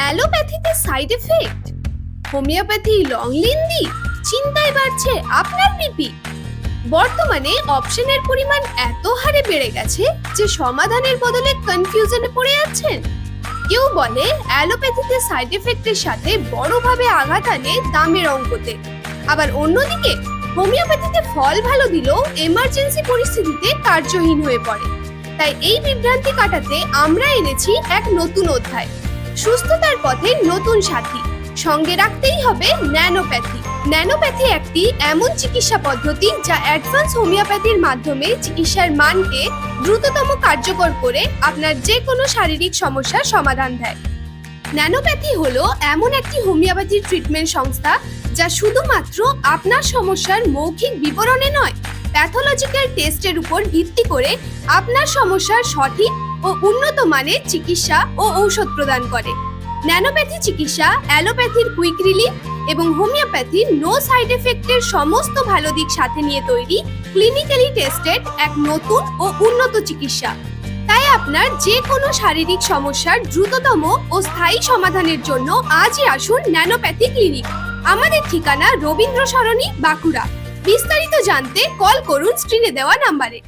অ্যালোপ্যাথিতে side effect, homeopathy long লিন্দি, চিন্তায় বাড়ছে আপনার বিপি। বর্তমানে অপশনের পরিমাণ এত হারে বেড়ে গেছে যে সমাধানের বদলে কনফিউশনে পড়ে যাচ্ছেন। কেউ বলে অ্যালোপ্যাথিতে সাইড এফেক্টের সাথে বড়ভাবে আঘাত আনে দামের অঙ্কতে, আবার অন্যদিকে হোমিওপ্যাথিতে ফল ভালো দিলেও এমার্জেন্সি পরিস্থিতিতে কার্যহীন হয়ে পড়ে। তাই এই বিভ্রান্তি কাটাতে আমরা এনেছি এক নতুন অধ্যায়, সুস্থতার পথে নতুন সাথী। সঙ্গে রাখতেই হবে ন্যানোপ্যাথি। ন্যানোপ্যাথি একটি এমন চিকিৎসা পদ্ধতি যা অ্যাডভান্স হোমিওপ্যাথির মাধ্যমে চিকিৎসার মানকে দ্রুততম কার্যকর করে আপনার যে কোনো শারীরিক সমস্যার সমাধান দেয়। ন্যানোপ্যাথি হলো এমন একটি হোমিওপ্যাথি ট্রিটমেন্ট সংস্থা যা শুধুমাত্র আপনার সমস্যার মৌখিক বিবরণে নয়, প্যাথোলজিক্যাল টেস্টের উপর ভিত্তি করে আপনার সমস্যার সঠিক ও উন্নত মানের চিকিৎসা ও ঔষধ প্রদান করে। ন্যানোপ্যাথি চিকিৎসা অ্যালোপ্যাথির কুইক রিলিফ এবং হোমিওপ্যাথির নো সাইড এফেক্টের সমস্ত ভালো দিক সাথে নিয়ে তৈরি ক্লিনিক্যালি টেস্টেড এক নতুন ও উন্নত চিকিৎসা। তাই আপনার যে কোনো শারীরিক সমস্যার দ্রুততম ও স্থায়ী সমাধানের জন্য আজই আসুন ন্যানোপ্যাথি ক্লিনিক। আমাদের ঠিকানা রবীন্দ্র সরণি, বাঁকুড়া। বিস্তারিত জানতে কল করুন স্ক্রিনে দেওয়া নাম্বারে।